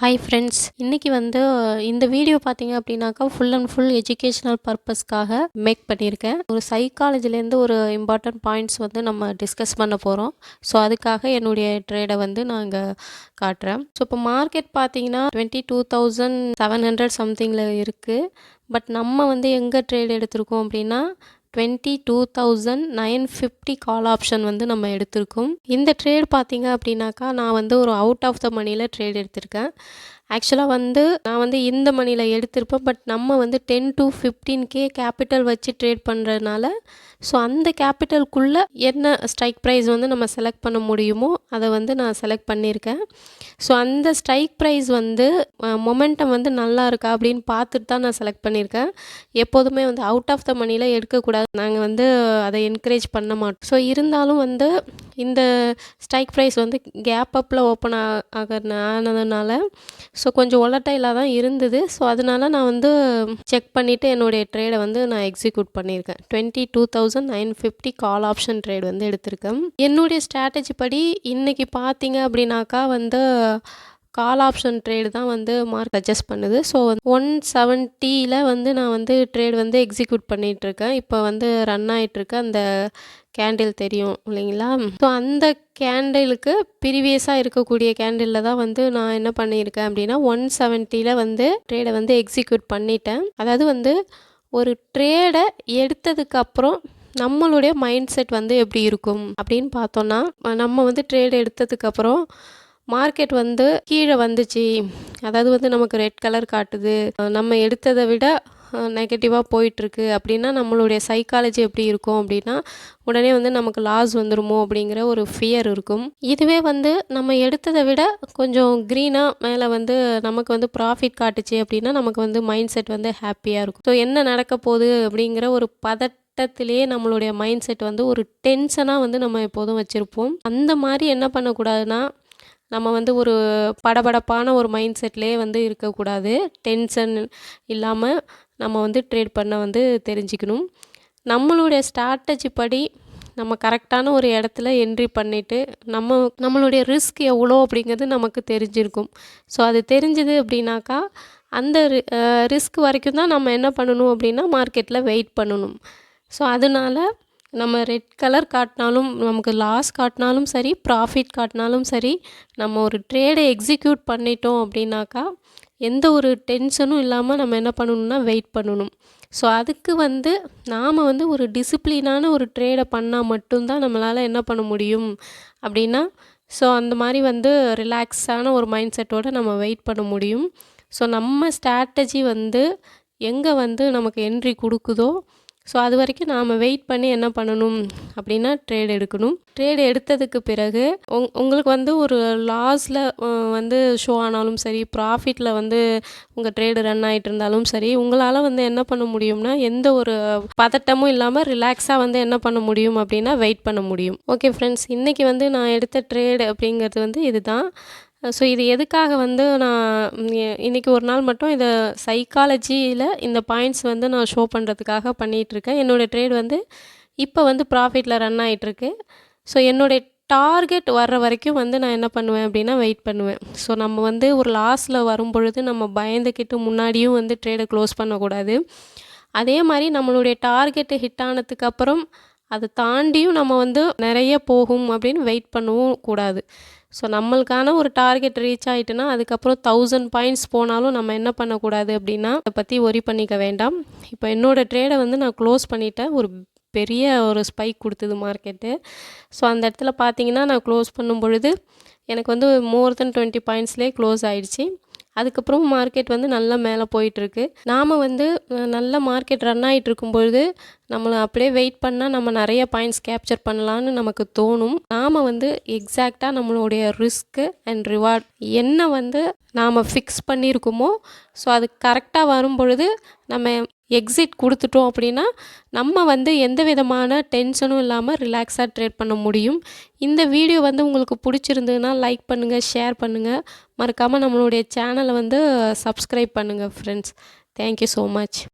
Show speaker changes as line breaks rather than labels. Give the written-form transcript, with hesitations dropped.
Hi friends, இன்னைக்கு வந்து இந்த வீடியோ பார்த்தீங்க அப்படின்னாக்கா ஃபுல் அண்ட் ஃபுல் எஜுகேஷனல் பர்பஸ்க்காக மேக் பண்ணியிருக்கேன். ஒரு சைக்காலஜிலேருந்து ஒரு இம்பார்ட்டன்ட் பாயிண்ட்ஸ் வந்து நம்ம டிஸ்கஸ் பண்ண போகிறோம். ஸோ அதுக்காக என்னுடைய ட்ரேடை வந்து நான் இங்கே காட்டுறேன். ஸோ இப்போ மார்க்கெட் பார்த்தீங்கன்னா 22,700 சம்திங்கில் இருக்குது. பட் நம்ம வந்து எங்கே ட்ரேட் எடுத்திருக்கோம் அப்படின்னா 22,950 கால் ஆப்ஷன் வந்து நம்ம எடுத்திருக்கோம். இந்த ட்ரேட் பார்த்தீங்க அப்படின்னாக்கா நான் வந்து ஒரு அவுட் ஆஃப் த மணியில் ட்ரேட் எடுத்திருக்கேன். ஆக்சுவலாக வந்து நான் வந்து இந்த மணியில் எடுத்திருப்பேன். பட் நம்ம வந்து 10 to 15K கேபிட்டல் வச்சு ட்ரேட் பண்ணுறதுனால ஸோ அந்த கேபிட்டலுக்குள்ளே என்ன ஸ்ட்ரைக் ப்ரைஸ் வந்து நம்ம செலக்ட் பண்ண முடியுமோ அதை வந்து நான் செலக்ட் பண்ணியிருக்கேன். ஸோ அந்த ஸ்ட்ரைக் ப்ரைஸ் வந்து மொமெண்டம் வந்து நல்லா இருக்கா அப்படின்னு பார்த்துட்டு தான் நான் செலக்ட் பண்ணியிருக்கேன். எப்போதுமே வந்து அவுட் ஆஃப் த மணியில் எடுக்கக்கூடாது, நாங்கள் வந்து அதை என்கரேஜ் பண்ண மாட்டோம். ஸோ இருந்தாலும் வந்து இந்த ஸ்ட்ரைக் ப்ரைஸ் வந்து கேப் அப்பில் ஓப்பன் ஆனதுனால ஸோ கொஞ்சம் ஒலட்டைலாக தான் இருந்தது. ஸோ அதனால நான் வந்து செக் பண்ணிவிட்டு என்னுடைய ட்ரேடை வந்து நான் எக்ஸிக்யூட் பண்ணியிருக்கேன். 22,950 கால் ஆப்ஷன் ட்ரேட் வந்து எடுத்திருக்கேன். என்னுடைய ஸ்ட்ராட்டஜி படி இன்றைக்கி பார்த்தீங்க அப்படின்னாக்கா வந்து கால் ஆப்ஷன் ட்ரேடு தான் வந்து மார்க் அட்ஜஸ்ட் பண்ணுது. ஸோ 170 வந்து நான் வந்து ட்ரேட் வந்து எக்ஸிக்யூட் பண்ணிகிட்ருக்கேன். இப்போ வந்து ரன் ஆகிட்டுருக்கு. அந்த கேண்டில் தெரியும் இல்லைங்களா? ஸோ அந்த கேண்டிலுக்கு ப்ரீவியஸாக இருக்கக்கூடிய கேண்டிலில் தான் வந்து நான் என்ன பண்ணியிருக்கேன் அப்படின்னா 170 வந்து ட்ரேடை வந்து எக்ஸிக்யூட் பண்ணிட்டேன். அதாவது வந்து ஒரு ட்ரேடை எடுத்ததுக்கப்புறம் நம்மளுடைய மைண்ட் செட் வந்து எப்படி இருக்கும் அப்படின்னு பார்த்தோன்னா, நம்ம வந்து ட்ரேட் எடுத்ததுக்கப்புறம் மார்க்கெட் வந்து கீழே வந்துச்சு, அதாவது வந்து நமக்கு ரெட் கலர் காட்டுது, நம்ம எடுத்ததை விட நெகட்டிவாக போயிட்டுருக்கு அப்படின்னா நம்மளுடைய சைக்காலஜி எப்படி இருக்கும் அப்படின்னா உடனே வந்து நமக்கு லாஸ் வந்துடுமோ அப்படிங்கிற ஒரு ஃபியர் இருக்கும். இதுவே வந்து நம்ம எடுத்ததை விட கொஞ்சம் க்ரீனாக மேலே வந்து நமக்கு வந்து ப்ராஃபிட் காட்டுச்சு அப்படின்னா நமக்கு வந்து மைண்ட் செட் வந்து ஹாப்பியாக இருக்கும். ஸோ என்ன நடக்க போகுது அப்படிங்கிற ஒரு பதட்டத்திலேயே நம்மளுடைய மைண்ட் செட் வந்து ஒரு டென்ஷனாக வந்து நம்ம எப்போதும் வச்சுருப்போம். அந்த மாதிரி என்ன பண்ணக்கூடாதுன்னா நம்ம வந்து ஒரு படபடப்பான ஒரு மைண்ட் செட்லேயே வந்து இருக்கக்கூடாது. டென்ஷன் இல்லாமல் நம்ம வந்து ட்ரேட் பண்ண வந்து தெரிஞ்சுக்கணும். நம்மளுடைய ஸ்ட்ராட்டஜி படி நம்ம கரெக்டான ஒரு இடத்துல என்ட்ரி பண்ணிவிட்டு நம்மளுடைய ரிஸ்க் எவ்வளோ அப்படிங்கிறது நமக்கு தெரிஞ்சிருக்கும். ஸோ அது தெரிஞ்சுது அப்படின்னாக்கா அந்த ரிஸ்க் வரைக்கும் தான் நம்ம என்ன பண்ணணும் அப்படின்னா மார்க்கெட்டில் வெயிட் பண்ணணும். ஸோ அதனால நம்ம ரெட் கலர் காட்டினாலும் நமக்கு லாஸ் காட்டினாலும் சரி, ப்ராஃபிட் காட்டினாலும் சரி, நம்ம ஒரு ட்ரேடை எக்ஸிக்யூட் பண்ணிட்டோம் அப்படின்னாக்கா எந்த ஒரு டென்ஷனும் இல்லாமல் நம்ம என்ன பண்ணணும்னா வெயிட் பண்ணணும். ஸோ அதுக்கு வந்து நாம் வந்து ஒரு டிசிப்ளினான ஒரு ட்ரேடை பண்ணால் மட்டும்தான் நம்மளால் என்ன பண்ண முடியும் அப்படின்னா ஸோ அந்த மாதிரி வந்து ரிலாக்ஸான ஒரு மைண்ட் செட்டோடு நம்ம வெயிட் பண்ண முடியும். ஸோ நம்ம ஸ்ட்ராட்டஜி வந்து எங்கே வந்து நமக்கு என்ட்ரி கொடுக்குதோ ஸோ அது வரைக்கும் நாம் வெயிட் பண்ணி என்ன பண்ணணும் அப்படின்னா ட்ரேட் எடுக்கணும். ட்ரேட் எடுத்ததுக்கு பிறகு உங்களுக்கு வந்து ஒரு லாஸில் வந்து ஷோ ஆனாலும் சரி, ப்ராஃபிட்டில் வந்து உங்கள் ட்ரேடு ரன் ஆகிட்டு இருந்தாலும் சரி, உங்களால் வந்து என்ன பண்ண முடியும்னா எந்த ஒரு பதட்டமும் இல்லாமல் ரிலாக்ஸாக வந்து என்ன பண்ண முடியும் அப்படின்னா வெயிட் பண்ண முடியும். ஓகே ஃப்ரெண்ட்ஸ், இன்றைக்கி வந்து நான் எடுத்த ட்ரேடு அப்படிங்கிறது வந்து இதுதான். ஸோ இது எதுக்காக வந்து நான் இன்றைக்கி ஒரு நாள் மட்டும் இதை சைக்காலஜியில் இந்த பாயிண்ட்ஸ் வந்து நான் ஷோ பண்ணுறதுக்காக பண்ணிகிட்ருக்கேன். என்னோடய ட்ரேட் வந்து இப்போ வந்து ப்ராஃபிட்டில் ரன் ஆகிட்டுருக்கு. ஸோ என்னுடைய டார்கெட் வர்ற வரைக்கும் வந்து நான் என்ன பண்ணுவேன் அப்படின்னா வெயிட் பண்ணுவேன். ஸோ நம்ம வந்து ஒரு லாஸில் வரும்பொழுது நம்ம பயந்துக்கிட்டு முன்னாடியும் வந்து ட்ரேடை க்ளோஸ் பண்ணக்கூடாது. அதே மாதிரி நம்மளுடைய டார்கெட்டு ஹிட் ஆனதுக்கப்புறம் அதை தாண்டியும் நம்ம வந்து நிறைய போகும் அப்படின்னு வெயிட் பண்ணவும் கூடாது. ஸோ நம்மளுக்கான ஒரு டார்கெட் ரீச் ஆகிட்டுனா அதுக்கப்புறம் 1000 பாயிண்ட்ஸ் போனாலும் நம்ம என்ன பண்ணக்கூடாது அப்படின்னா அதை பற்றி ஒரி பண்ணிக்க வேண்டாம். இப்போ என்னோடய ட்ரேடை வந்து நான் க்ளோஸ் பண்ணிட்டேன். ஒரு பெரிய ஒரு ஸ்பைக் கொடுத்தது மார்க்கெட்டு. ஸோ அந்த இடத்துல பார்த்தீங்கன்னா நான் க்ளோஸ் பண்ணும் பொழுது எனக்கு வந்து மோர் தென் 20 பாயிண்ட்ஸ்லேயே க்ளோஸ் ஆகிடுச்சு. அதுக்கப்புறம் மார்க்கெட் வந்து நல்லா மேலே போயிட்டுருக்கு. நாம் வந்து நல்ல மார்க்கெட் ரன் ஆகிட்டு இருக்கும்பொழுது நம்மளை அப்படியே வெயிட் பண்ணால் நம்ம நிறைய பாயிண்ட்ஸ் கேப்சர் பண்ணலான்னு நமக்கு தோணும். நாம் வந்து எக்ஸாக்டாக நம்மளுடைய ரிஸ்க்கு அண்ட் ரிவார்ட் என்ன வந்து நாம் ஃபிக்ஸ் பண்ணியிருக்கோமோ ஸோ அது கரெக்டாக வரும் பொழுது நம்ம எக்ஸிட் கொடுத்துட்டோம் அப்படின்னா நம்ம வந்து எந்த விதமான டென்ஷனும் இல்லாமல் ரிலாக்ஸாக ட்ரேட் பண்ண முடியும். இந்த வீடியோ வந்து உங்களுக்கு பிடிச்சிருந்ததுன்னா லைக் பண்ணுங்கள், ஷேர் பண்ணுங்கள், மறக்காமல் நம்மளுடைய சேனலை வந்து சப்ஸ்கிரைப் பண்ணுங்கள் ஃப்ரெண்ட்ஸ். Thank you so much.